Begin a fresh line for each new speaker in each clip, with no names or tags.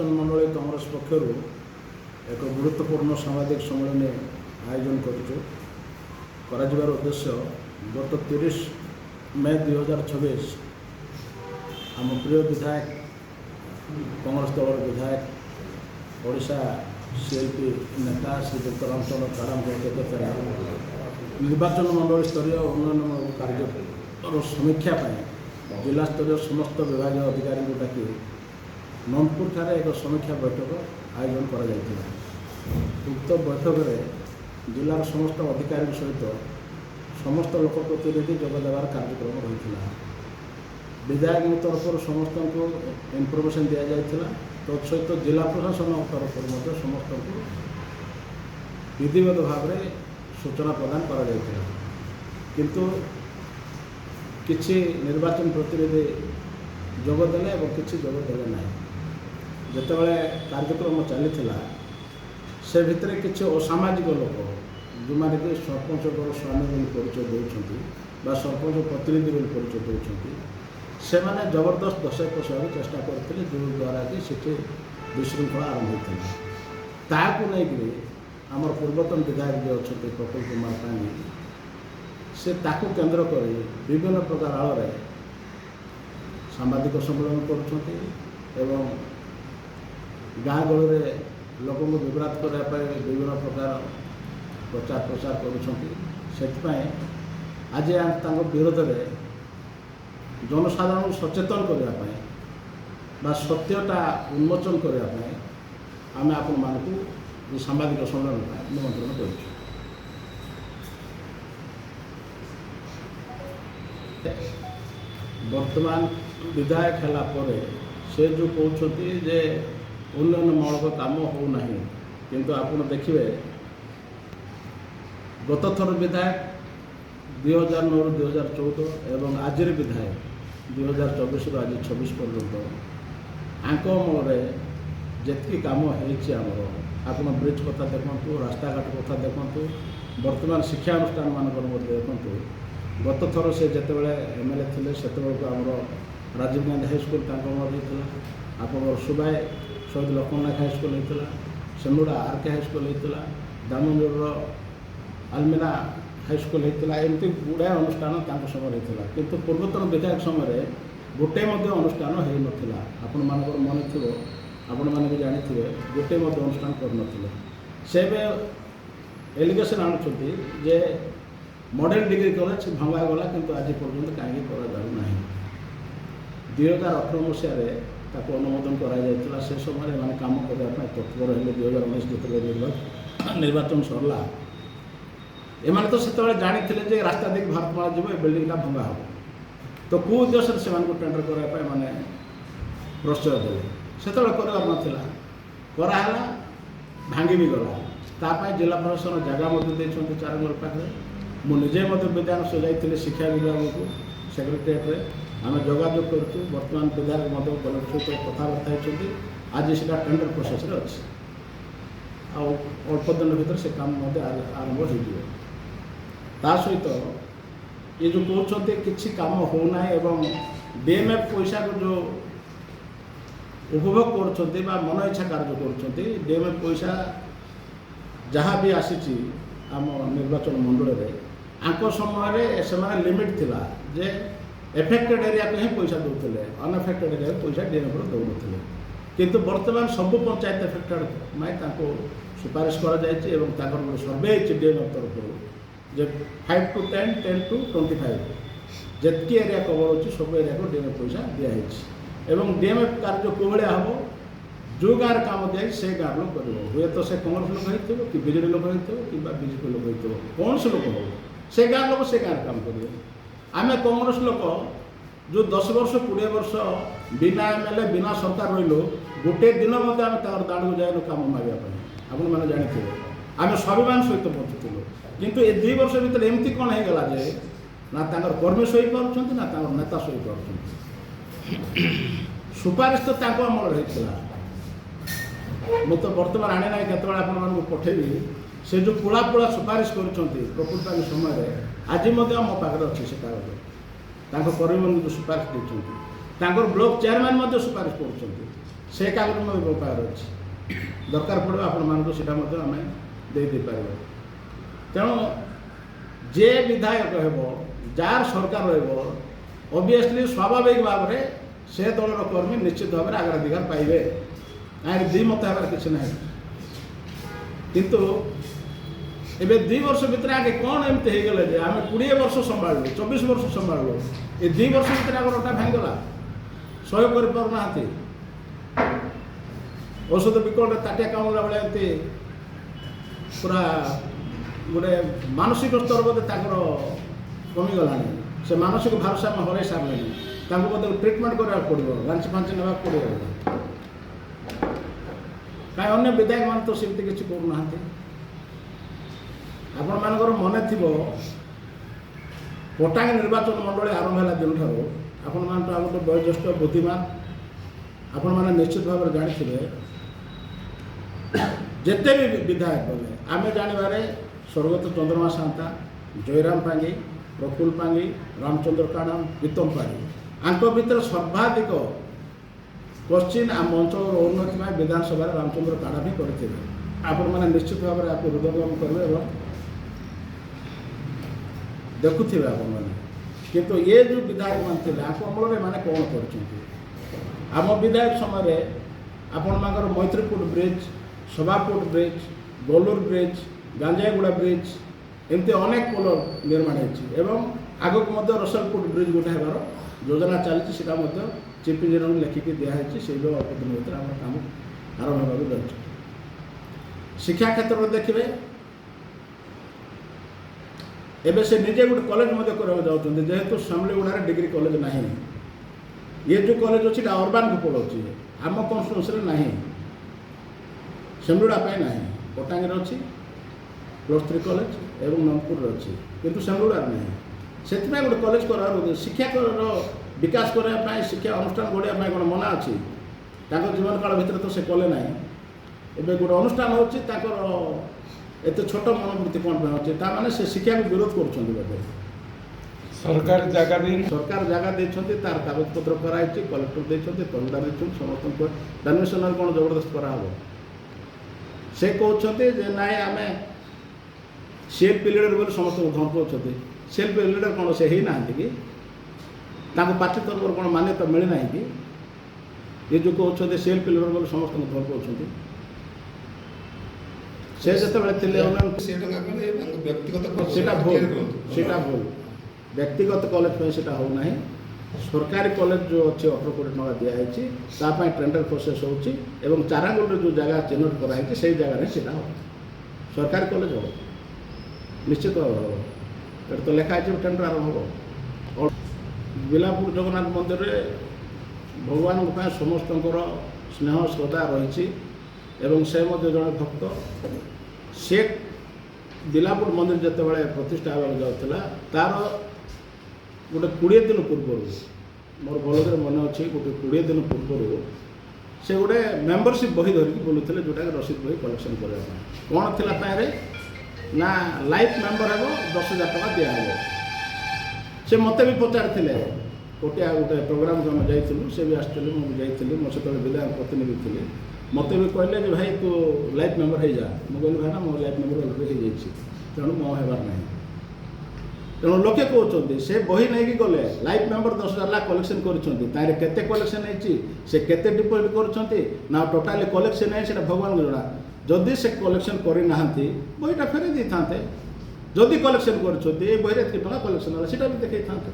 निर्वाचन मंडल कांग्रेस पक्षर एक गुरुत्वपूर्ण सामाजिक सम्मेलन आयोजन कर उद्देश्य गत 30 मई 2026 आम प्रिय विधायक कांग्रेस दल विधायक ओडिशा सीएलपी नेता श्रीयुक्त रामचंद्र तारांग अध्यक्षता निर्वाचन मंडल स्तरीय उन्नयन कार्य समीक्षा जिला स्तरीय समस्त विभाग अधिकारी को डाक नंदपुर ठारे एक समीक्षा बैठक आयोजन करा उक्त बैठक में जिलार समस्त अधिकारी सहित समस्त लोक प्रतिनिधि जोगदेवार कार्यक्रम रही विधायक तरफ समस्त को इनफर्मेशन दि जाता तत्सहित जिला प्रशासन तरफ समस्त को विधिवत भाव में सूचना प्रदान करा किंतु किछि निर्वाचन प्रतिनिधि जोगदेले और किछि जोगदेले ना जितेबाला कार्यक्रम चली से भितर किसी असामाजिक लोक जो मैंने कि सरपंच स्वामी बोली परिचय दौरान सरपंच प्रतिनिधि बोली परिचय दौरान से मैंने जबरदस्त दशा पशा चेष्टा करते जो द्वारा कि सीटी विशृंखला आरंभ होता ताकू नहीं आमर पूर्वतन विधायक जो अच्छा प्रफुल्ल कुमार पानी से ताकू केंद्र कर विभिन्न प्रकार आड़ में सांबादिक सम्मेलन कर गाँ गहली लोक विभ्रात करने विभिन्न प्रकार प्रचार प्रसार कर आज विरोध में जनसाधारण सचेतन करने सत्यता उन्मोचन करने आम आपण मानक सांबादिक सम्मेलन निमंत्रण कर वर्तमान विधायक है से जो कहते जे उन्नयनमूलक काम होना किंतु आप देखिए गत थर विधायक 2009 2014 एवं आज विधायक 2024 आज 26 पर्यंत आंक अमल जी कम होमर आप ब्रिज कथा देखु रास्ता घाट कथा देखु वर्तमान शिक्षानुष्ठान मानक देखु गत थर से जितेबाला एमएलए थे से राजीव गांधी हाईस्कल होता आप सुबाई शहीद लक्ष्मणनायक हाईस्कल होता सेमुड़ा आरके हाईस्कल होता दामोदर आलमिना हाईस्कल होता एमती गुड़ाए अनुष्ठान समय होता किंतु पूर्वतन विधायक समय गोटे अनुष्ठान हो नाला आपण मानकर मन थो आपण मैंने भी जानी गोटे अनुष्ठान कर से एलिगेशन आणुंट जे मॉडल डिग्री कॉलेज भंगागला किंतु आज पर्यंत कहीं करा 2018 मसीह अनुमोदन करा से समय मैंने कम करने तत्पर है 2019 जो निर्वाचन सरला एम तो से जानी रास्ता देख भारतमाला जी बिल्डिंगटा भंगा हम तो कौ उद्देश्य से टेंडर करने मैंने प्रश्रय दे से नाला कराला भांगी भी गला जिला प्रशासन जगह 4 नंबर पाखे मुझे विधान से जाइए शिक्षा विभाग को सेक्रेटेरिएट आम जोगाजोग करूँ बर्तमान विधायक कलेक्टर सहित कथबार्ता होती आज से टेंडर प्रोसेस अच्छी अल्प दिन भर से काम आरंभ हो सहित ये जो कहते कि कम होना एवं डीएमएफ पैसा को जो उपभोग कर मन इच्छा कार्य कर डीएमएफ पैसा जहाँ भी आसी आम निर्वाचन मंडल में आंक समय से लिमिट थिला जे एफेक्टेड एरिया को ही पैसा दौले अनएफेक्टेड एरिया पैसा डीएमएफ दौन किंतु वर्तमान सब पंचायत एफेक्टेड मैं सुपारिश कर सर्वे डीएमएफ तरफ जे 5 to 10 10 to 25 जितकी एरिया कवर होची सब एरिया को डीएमएफ पैसा दिखाई डीएमएफ कार्य कौलिया हम जो गाँव काम दिए से गाँव लोग कर हुए तो से कांग्रेस लोग हो कि बीजेडी लोग हो कि बीजेपी लोग हो कौन से लोग हो से गाँव लोग से गाँव काम करेंगे आम कांग्रेस लोग जो 10 वर्ष 20 वर्ष बिना एमएलए बिना सरकार रही गोटे दिन दाँड़ को जाए काम मांगापी आपण मैंने जानी आम स्वाभिमान सहित बचुलु किंतु ये 2 वर्ष भर एमती कौन होगा जे ना कर्मी सही पार्टी ना नेता सही पार्टी सुपारिश तो अमल होता मुझे तो बर्तमान आने ना केत आप पठेबी से जो पुला पुला सुपारिश कर प्रकृत समय आज मो पाखे अच्छे से कागज कर्मी जो सुपारिश देते ब्लॉक चेयरमैन सुपारिश कर ସେ କାଗଜ ମଧ୍ୟ ମୋ ପାଖରେ ଅଛି। ଦରକାର ପଡ଼ିବ ଆପଣମାନଙ୍କୁ ସେଇଟା ମଧ୍ୟ ଆମେ ଦେଇପାରିବୁ। ତେଣୁ ଯେ ବିଧାୟକ ହେବ, ଯାହାର ସରକାର ରହିବ, ଅବଭିୟସଲି ସ୍ୱାଭାବିକ ଭାବରେ ସେ ଦଳର କର୍ମୀ ନିଶ୍ଚିତ ଭାବରେ ଅଗ୍ରାଧିକାର ପାଇବେ। କାହିଁକି ଦ୍ୱିମତ ହେବାର କିଛି ନାହିଁ। କିନ୍ତୁ ଏବେ 2 ବର୍ଷ ଭିତରେ ଆଗେ କ'ଣ ଏମିତି ହେଇଗଲା ଯେ ଆମେ 20 ବର୍ଷ ସମ୍ଭାଳିଲୁ, 24 ବର୍ଷ ସମ୍ଭାଳିଲୁ, ଏ 2 ବର୍ଷ ଭିତରେ ଆମର ଅଟା ଭାଙ୍ଗିଗଲା, ସହ୍ୟ କରିପାରୁନାହାନ୍ତି। ଔଷଧ ବିକଳରେ ତାଟିଆ କାମୁଡ଼ିଲା ଭଳିଆ ଏମିତି ପୁରା ଗୋଟେ ମାନସିକ ସ୍ତର ବୋଧେ ତାଙ୍କର କମିଗଲାଣି। ସେ ମାନସିକ ଭାରସାମ୍ୟ ହରାଇ ସାରିଲେଣି। ତାଙ୍କୁ ବୋଧେ ଟ୍ରିଟମେଣ୍ଟ କରିବାକୁ ପଡ଼ିବ, ଲାଞ୍ଚି ଫାଞ୍ଚି ନେବାକୁ ପଡ଼ିବ। କାହିଁ ଅନ୍ୟ ବିଧାୟକମାନେ ତ ସେମିତି କିଛି କରୁନାହାନ୍ତି। ଆପଣମାନଙ୍କର ମନେ ଥିବ ପଟାଙ୍ଗୀ ନିର୍ବାଚନ ମଣ୍ଡଳୀ ଆରମ୍ଭ ହେଲା ଦିନଠାରୁ ଆପଣମାନେ ତ ଆମର ବୟୋଜ୍ୟେଷ୍ଠ ବୁଦ୍ଧିମାନ, ଆପଣମାନେ ନିଶ୍ଚିତ ଭାବରେ ଜାଣିଥିବେ ଯେତେ ବି ବିଧାୟକ ଗଲେ ଆମେ ଜାଣିବାରେ ସ୍ୱର୍ଗତ ଚନ୍ଦ୍ରମା ସାନ୍ତା, ଜୟରାମ ପାଙ୍ଗି, ପ୍ରଫୁଲ୍ଲ ପାଙ୍ଗି, ରାମଚନ୍ଦ୍ର କାଣାମ, ପ୍ରୀତମ ପାଙ୍ଗି, ଆଙ୍କ ଭିତରେ ସର୍ବାଧିକ କୋଶ୍ଚିନ୍ ଆମ ଅଞ୍ଚଳର ଉନ୍ନତି ପାଇଁ ବିଧାନସଭାରେ ରାମଚନ୍ଦ୍ର କାଣାମ ହିଁ କରିଥିବେ। ଆପଣମାନେ ନିଶ୍ଚିତ ଭାବରେ ଆକୁ ହୃଦୟଙ୍ଗମ କରିବେ ଏବଂ ଦେଖୁଥିବେ ଆପଣମାନେ। କିନ୍ତୁ ଏ ଯେଉଁ ବିଧାୟକମାନେ ଥିଲେ ଆଙ୍କ ଅମଳରେ ଏମାନେ କ'ଣ କରିଛନ୍ତି? ଆମ ବିଧାୟକ ସମୟରେ ଆପଣମାନଙ୍କର ମୈତ୍ରୀପୁର bridge, ସଭାପୁର bridge, Golur bridge, ଗାଞ୍ଜାଗୁଡ଼ା bridge, ଏମିତି ଅନେକ ପୋଲ ନିର୍ମାଣ ହେଇଛି ଏବଂ ଆଗକୁ ମଧ୍ୟ ରସଲପୁର ବ୍ରିଜ୍ ଗୋଟେ ହେବାର ଯୋଜନା ଚାଲିଛି। ସେଇଟା ମଧ୍ୟ ଚିଫ୍ ଇଞ୍ଜିନିୟରଙ୍କୁ ଲେଖିକି ଦିଆହେଇଛି। ସେଇ ଯେଉଁ ଅଳ୍ପ ଦିନ ଭିତରେ ଆମର କାମ ଆରମ୍ଭ ହେବାକୁ ଯାଉଛି। ଶିକ୍ଷା କ୍ଷେତ୍ରରେ ଦେଖିବେ ଏବେ ସେ ନିଜେ ଗୋଟେ କଲେଜ ମଧ୍ୟ କରିବାକୁ ଯାଉଛନ୍ତି। ଯେହେତୁ ସାମଲିଗୁଡ଼ାରେ ଡିଗ୍ରୀ କଲେଜ ନାହିଁ, ଇଏ ଯେଉଁ କଲେଜ ଅଛି ଏଇଟା ଅର୍ବାନ୍କୁ ପଳାଉଛି, ଆମ କନଷ୍ଟିଟ୍ୟୁନ୍ସିରେ ନାହିଁ, ସେମଲୁଡ଼ା ପାଇଁ ନାହିଁ। ପଟାଙ୍ଗୀରେ ଅଛି +3 କଲେଜ ଏବଂ ନନ୍ଦପୁରରେ ଅଛି, କିନ୍ତୁ ସେମଲୁଡ଼ାରେ ନାହିଁ। ସେଥିପାଇଁ ଗୋଟେ କଲେଜ କରାର ଶିକ୍ଷାର ବିକାଶ କରିବା ପାଇଁ, ଶିକ୍ଷା ଅନୁଷ୍ଠାନ ଗଢ଼ିବା ପାଇଁ କ'ଣ ମନା ଅଛି? ତାଙ୍କ ଜୀବନକାଳ ଭିତରେ ତ ସେ କଲେ ନାହିଁ। ଏବେ ଗୋଟେ ଅନୁଷ୍ଠାନ ହେଉଛି, ତାଙ୍କର ଏତେ ଛୋଟ ମନୋବୃତ୍ତି କ'ଣ ପାଇଁ ଅଛି? ତା'ମାନେ ସେ ଶିକ୍ଷାକୁ ବିରୋଧ କରୁଛନ୍ତି ବୋଧେ।
ସରକାର
ଜାଗା ଦେଇଛନ୍ତି, ତାର କାଗଜପତ୍ର କରାହେଇଛି, କଲେକ୍ଟର ଦେଇଛନ୍ତି, ତହସିଲଦାର ଦେଇଛନ୍ତି, ସମସ୍ତଙ୍କୁ ପରମିଶନରେ କ'ଣ ଜବରଦସ୍ତ କରାହେବ? ସେ କହୁଛନ୍ତି ଯେ ନାଇଁ ଆମେ ସେଲ୍ଫ ଲିଡର ବୋଲି ସମସ୍ତଙ୍କୁ ଧମକାଉଛନ୍ତି। ସେଲ୍ଫ ଲିଡର କ'ଣ ସେ ହେଇନାହାନ୍ତି କି? ତାଙ୍କ ପାର୍ଟି ତରଫରୁ କ'ଣ ମାନ୍ୟତା ମିଳିନାହିଁ କି? ଏ ଯେଉଁ କହୁଛନ୍ତି ସେଲ୍ଫ ଲିଡର ବୋଲି ସମସ୍ତଙ୍କୁ ଧମକାଉଛନ୍ତି। ସେ ଯେତେବେଳେ ଥିଲେ ସେଇଟା ଭୁଲ। ବ୍ୟକ୍ତିଗତ କଲେଜ ପାଇଁ ସେଇଟା ହେଉନାହିଁ। ସରକାରୀ କଲେଜ ଯେଉଁ ଅଛି 18 କୋଟି ଟଙ୍କା ଦିଆହେଇଛି, ତା ପାଇଁ ଟେଣ୍ଡର ପ୍ରୋସେସ୍ ହେଉଛି ଏବଂ ଚାରାଙ୍ଗୁଡ଼ରେ ଯେଉଁ ଜାଗା ଚିହ୍ନଟ କରାହେଇଛି ସେଇ ଜାଗାରେ ସେଇଟା ହେବ। ସରକାରୀ କଲେଜ ହେବ, ନିଶ୍ଚିତ ଭାବରେ ହେବ। ଏଠି ତ ଲେଖା ହେଇଛି ଟେଣ୍ଡର ଆରମ୍ଭ ହେବ। ବିଲାପୁର ଜଗନ୍ନାଥ ମନ୍ଦିରରେ ଭଗବାନଙ୍କ ପାଇଁ ସମସ୍ତଙ୍କର ସ୍ନେହ ଶ୍ରଦ୍ଧା ରହିଛି ଏବଂ ସେ ମଧ୍ୟ ଜଣେ ଭକ୍ତ। ସେ ବିଲାପୁର ମନ୍ଦିର ଯେତେବେଳେ ପ୍ରତିଷ୍ଠା ହେବାକୁ ଯାଉଥିଲା, ତାର ଗୋଟେ 20 ଦିନ ପୂର୍ବରୁ, ମୋର ଭଲରେ ମନେ ଅଛି, ଗୋଟେ 20 ଦିନ ପୂର୍ବରୁ ସେ ଗୋଟେ ମେମ୍ବରସିପ୍ ବହି ଧରିକି ବୁଲୁଥିଲେ, ଯେଉଁଟାକି ରସିଦ ବହି କଲେକ୍ସନ୍ କରିବା ପାଇଁ। କ'ଣ ଥିଲା ତାରେ ନା ଲାଇଫ୍ ମେମ୍ବର ହେବ, 10,000 ଟଙ୍କା ଦିଆହେବ। ସେ ମୋତେ ବି ପଚାରିଥିଲେ, କୋଟିଆ ଗୋଟେ ପ୍ରୋଗ୍ରାମକୁ ଆମେ ଯାଇଥିଲୁ, ସେ ବି ଆସିଥିଲେ, ମୁଁ ବି ଯାଇଥିଲି, ମୋ ସେତେବେଳେ ବିଧାୟକ ପ୍ରତିନିଧି ଥିଲି। ମୋତେ ବି କହିଲେ ଯେ ଭାଇ ତୁ ଲାଇଫ୍ ମେମ୍ବର ହେଇଯା। ମୁଁ କହିଲି ଭାଇ ନା ମୋ ଲାଇଫ୍ ମେମ୍ବର ଅଲରେଡ଼ି ହେଇଯାଇଛି, ତେଣୁ ମୋ ହେବାର ନାହିଁ। ତେଣୁ ଲୋକେ କହୁଛନ୍ତି ସେ ବହି ନେଇକି ଗଲେ, ଲାଇଫ୍ ମେମ୍ବର 10,000 ଲାଖ କଲେକ୍ସନ୍ କରିଛନ୍ତି, ତାହିଁରେ କେତେ କଲେକ୍ସନ୍ ହେଇଛି, ସେ କେତେ ଡିପୋଜିଟ୍ କରୁଛନ୍ତି ନା ଟୋଟାଲି କଲେକ୍ସନ୍ ନାହିଁ, ସେଇଟା ଭଗବାନଙ୍କୁ ଜଣା। ଯଦି ସେ କଲେକ୍ସନ୍ କରିନାହାନ୍ତି ବହିଟା ଫେରାଇ ଦେଇଥାନ୍ତେ। ଯଦି କଲେକ୍ସନ୍ କରିଛନ୍ତି, ଏ ବହିରେ ଏତିକି ଟଙ୍କା କଲେକ୍ସନ୍ ହେଲା, ସେଇଟା ବି ଦେଖେଇଥାନ୍ତେ।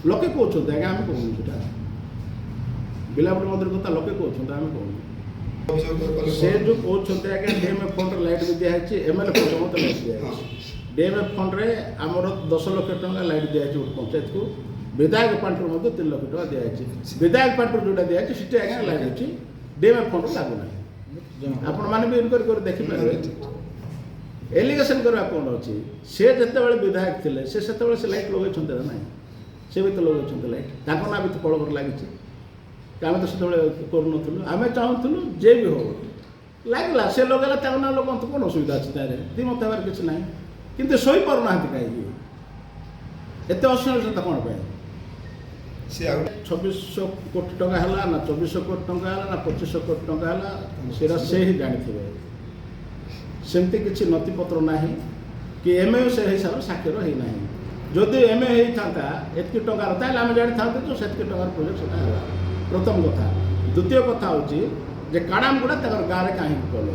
ଲୋକେ କହୁଛନ୍ତି, ଆଜ୍ଞା ଆମେ କହୁନୁ ସେଇଟା। ବିଲାପୁର ମନ୍ଦିର କଥା ଲୋକେ କହୁଛନ୍ତି, ଆମେ କହୁନୁ। ସେ ଯେଉଁ କହୁଛନ୍ତି ଆଜ୍ଞା DMF ଫଣ୍ଡରେ ଲାଇଟ୍ ବି ଦିଆହେଇଛି, MLA ଫଣ୍ଡରେ ମଧ୍ୟ ଲାଇଟ୍ ଦିଆହେଇଛି। DMF ଫଣ୍ଡରେ ଆମର 10 ଲକ୍ଷ ଟଙ୍କା ଲାଇଟ୍ ଦିଆହେଇଛି ଗୋଟେ ପଞ୍ଚାୟତକୁ। ବିଧାୟକ ପାଣ୍ଠିରୁ ମଧ୍ୟ 3 ଲକ୍ଷ ଟଙ୍କା ଦିଆହେଇଛି। ବିଧାୟକ ପାଣ୍ଠିରୁ ଯେଉଁଟା ଦିଆହେଇଛି ସେଠି ଆଜ୍ଞା ଲାଇଟ୍ ଅଛି, DMF ଫଣ୍ଡରୁ ଲାଗୁନାହିଁ। ଆପଣମାନେ ବି ଇନକ୍ୱାରି କରି ଦେଖିପାରିବେ। ଏଲିଗେସନ୍ କରିବା କ'ଣ ଅଛି? ସେ ଯେତେବେଳେ ବିଧାୟକ ଥିଲେ ସେ ସେତେବେଳେ ସେ ଲାଇଟ୍ ଲଗାଇଛନ୍ତି ନା ନାହିଁ? ସେ ବି ତ ଲଗାଇଛନ୍ତି ଲାଇଟ୍, ତାଙ୍କ ନାଁ ବି ତ ପଳକରେ ଲାଗିଛି। ଆମେ ତ ସେତେବେଳେ କରୁନଥିଲୁ, ଆମେ ଚାହୁଁଥିଲୁ ଯେ ବି ହଉ ଲାଗିଲା, ସେ ଲଗାଇଲା, ତାଙ୍କ ନାଁ ଲଗାନ୍ତୁ, କ'ଣ ଅସୁବିଧା ଅଛି ତାରେ? ଦ୍ୱିମତ ହେବାର କିଛି ନାହିଁ। କିନ୍ତୁ ଶୋଇପାରୁନାହାନ୍ତି କାହିଁକି? ଏତେ ଅସହ୍ୟତା କ'ଣ ପାଇଁ?
ସେ ଆଉ
2600 କୋଟି ଟଙ୍କା ହେଲା ନା 2400 କୋଟି ଟଙ୍କା ହେଲା ନା 2500 କୋଟି ଟଙ୍କା ହେଲା ସେଇଟା ସେ ହିଁ ଜାଣିଥିବେ। ସେମିତି କିଛି ନଥିପତ୍ର ନାହିଁ କି MAO ସେ ହିସାବରେ ସାକ୍ଷର ହେଇନାହିଁ। ଯଦି MAO ହେଇଥାନ୍ତା ଏତିକି ଟଙ୍କାର ତାହେଲେ ଆମେ ଜାଣିଥାନ୍ତେ ଯେ ସେତିକି ଟଙ୍କାର ପ୍ରୋଜେକ୍ଟ ସେଟା ହେଲା ପ୍ରଥମ କଥା। ଦ୍ୱିତୀୟ କଥା ହେଉଛି ଯେ କାଡ଼ାମଗୁଡ଼ା ତାଙ୍କର ଗାଁରେ କାହିଁକି କଲେ?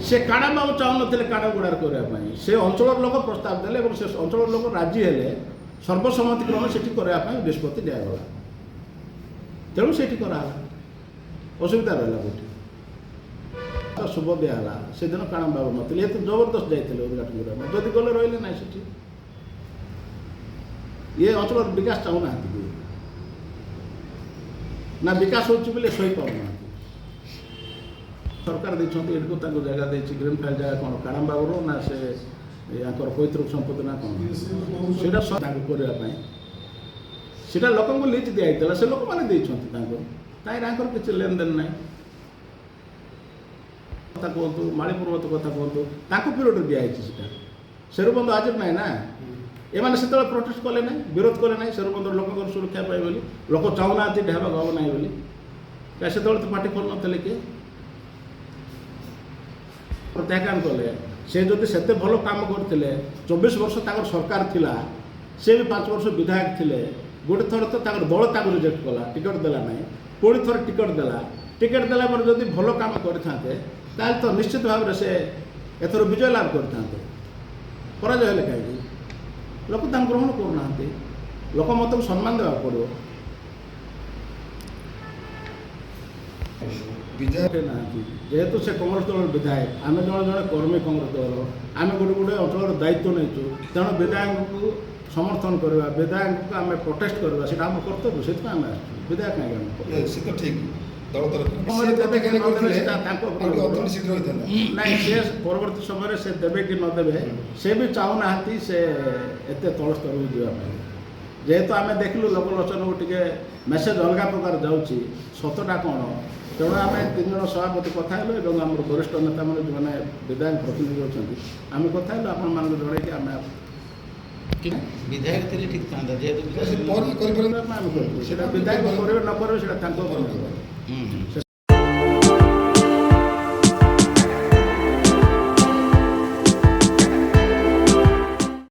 ସେ କାଡ଼ାମ ଆଉ ଚାହୁଁନଥିଲେ କାଡ଼ାମଗୁଡ଼ାରେ କରିବା ପାଇଁ। ସେ ଅଞ୍ଚଳର ଲୋକ ପ୍ରସ୍ତାବ ଦେଲେ ଏବଂ ସେ ଅଞ୍ଚଳର ଲୋକ ରାଜି ହେଲେ ସର୍ବସମ୍ମତିକ୍ରମେ ସେଠି କରିବା ପାଇଁ ନିଷ୍ପତ୍ତି ଦିଆଗଲା। ତେଣୁ ସେଠି କରାହେଲା। ଅସୁବିଧା ରହିଲା କୋଉଠି? ଶୁଭ ଦିଆହେଲା ସେଦିନ କାଡ଼ାମ ବାବୁ ନଥିଲେ, ଏତେ ଜବରଦସ୍ତ ଯାଇଥିଲେ ଉଦ୍ଘାଟନ କରିବା ପାଇଁ। ଯଦି ଗଲେ ରହିଲେ ନାହିଁ ସେଠି। ଇଏ ଅଞ୍ଚଳର ବିକାଶ ଚାହୁଁନାହାନ୍ତି କି? ନା ବିକାଶ ହେଉଛି ବୋଲି ଶୋଇପାରୁନାହାନ୍ତି। ସରକାର ଦେଇଛନ୍ତି ଏଠିକୁ ତାଙ୍କୁ ଜାଗା ଦେଇଛି ଗ୍ରୀନ୍ ଫାଇଲ୍ ଜାଗା କ'ଣ କାଡ଼ାମ ବାବୁର ନା ସେ ୟାଙ୍କର ପୈତୃକ ସମ୍ପତ୍ତି ନା କ'ଣ? ସେଇଟା ତାଙ୍କୁ କରିବା ପାଇଁ ସେଇଟା ଲୋକଙ୍କୁ ଲିଜ୍ ଦିଆହେଇଥିଲା, ସେ ଲୋକମାନେ ଦେଇଛନ୍ତି ତାଙ୍କୁ, ତାହିଁରେ ତାଙ୍କର କିଛି ଲେନଦେନ ନାହିଁ। କଥା କୁହନ୍ତୁ, ମାଳି ପର୍ବତ କଥା କୁହନ୍ତୁ, ତାଙ୍କୁ ପିରିୟଡ଼ରେ ଦିଆହେଇଛି ସେଟା। ସେରୁବନ୍ଧ ଆଜିର ନାହିଁ ନା। ଏମାନେ ସେତେବେଳେ ପ୍ରୋଟେଷ୍ଟ କଲେ ନାହିଁ, ବିରୋଧ କଲେ ନାହିଁ ସେରୁବନ୍ଧର ଲୋକଙ୍କର ସୁରକ୍ଷା ପାଇଁ ବୋଲି। ଲୋକ ଚାହୁଁନାହାନ୍ତି ଢାବା ହେବ ନାହିଁ ବୋଲି। କାହିଁ ସେତେବେଳେ ତ ପାର୍ଟି ଖୋଲୁନଥିଲେ କିଏ? ପ୍ରତ୍ୟାଖ୍ୟାନ କଲେ। ସେ ଯଦି ସେତେ ଭଲ କାମ କରିଥିଲେ, 24 ବର୍ଷ ତାଙ୍କର ସରକାର ଥିଲା, ସେ ବି 5 ବର୍ଷ ବିଧାୟକ ଥିଲେ। ଗୋଟେ ଥର ତ ତାଙ୍କର ଦଳ ତାଙ୍କୁ ରିଜେକ୍ଟ କଲା, ଟିକେଟ୍ ଦେଲା ନାହିଁ। ପୁଣି ଥରେ ଟିକେଟ୍ ଦେଲା। ଟିକେଟ୍ ଦେଲା ପରେ ଯଦି ଭଲ କାମ କରିଥାନ୍ତେ ତାହେଲେ ତ ନିଶ୍ଚିତ ଭାବରେ ସେ ଏଥର ବିଜୟ ଲାଭ କରିଥାନ୍ତେ। ପରାଜୟ ହେଲେ କାହିଁକି? ଲୋକ ତାଙ୍କୁ ଗ୍ରହଣ କରୁନାହାନ୍ତି। ଲୋକ ମତକୁ ସମ୍ମାନ ଦେବାକୁ ପଡ଼ିବ।
ବିଜୟ
ନାହାନ୍ତି ଯେହେତୁ ସେ କଂଗ୍ରେସ ଦଳର ବିଧାୟକ, ଆମେ ଜଣେ ଜଣେ କର୍ମୀ କଂଗ୍ରେସ ଦଳର, ଆମେ ଗୋଟେ ଗୋଟେ ଅଞ୍ଚଳର ଦାୟିତ୍ୱ ନେଇଛୁ। ତେଣୁ ବିଧାୟକଙ୍କୁ ସମର୍ଥନ କରିବା, ବିଧାୟକଙ୍କୁ ଆମେ ପ୍ରୋଟେଷ୍ଟ କରିବା, ସେଇଟା ଆମ କର୍ତ୍ତବ୍ୟ। ସେଥିପାଇଁ ଆମେ ଆସିଛୁ। ବିଧାୟକ କାହିଁକି ଆମେ କର୍ତ୍ତବ୍ୟ?
ସେ ତ ଠିକ ଦଳ ତରଫରୁ
ସମୟରେ ଦେବେ କି ନ ଦେବେ ସେଟା ତାଙ୍କ
ଅର୍ଥନୀତି ଶୀଘ୍ର ହୋଇଥାନ୍ତା।
ନାଇଁ, ସେ ପରବର୍ତ୍ତୀ ସମୟରେ ସେ ଦେବେ କି ନ ଦେବେ ସେ ବି ଚାହୁଁନାହାନ୍ତି ସେ ଏତେ ତଳ ସ୍ତରକୁ ଯିବା ପାଇଁ। ଯେହେତୁ ଆମେ ଦେଖିଲୁ ଲୋକଲୋଚନକୁ ଟିକେ ମେସେଜ ଅଲଗା ପ୍ରକାର ଯାଉଛି, ସତଟା କ'ଣ? ତେଣୁ ଆମେ 3 ଜଣ ସଭାପତି କଥା ହେଲୁ ଏବଂ ଆମର ବରିଷ୍ଠ ନେତାମାନେ ଯେଉଁମାନେ ବିଧାୟକ ପ୍ରତିନିଧି ଅଛନ୍ତି ଆମେ କଥା ହେଲୁ, ଆପଣମାନଙ୍କୁ ଜଣାଇକି ଆମେ
ବିଧାୟକ ଥିଲେ ଠିକ୍ ଥାନ୍ତା, ଯେହେତୁ
ସେ ପରେ କରିପାରିବେ।
ଆମେ କରିବୁ। ସେଇଟା ବିଧାୟକ କରିବେ ନ କରିବେ ସେଇଟା ତାଙ୍କ ଉପରେ ନିର୍ଭର।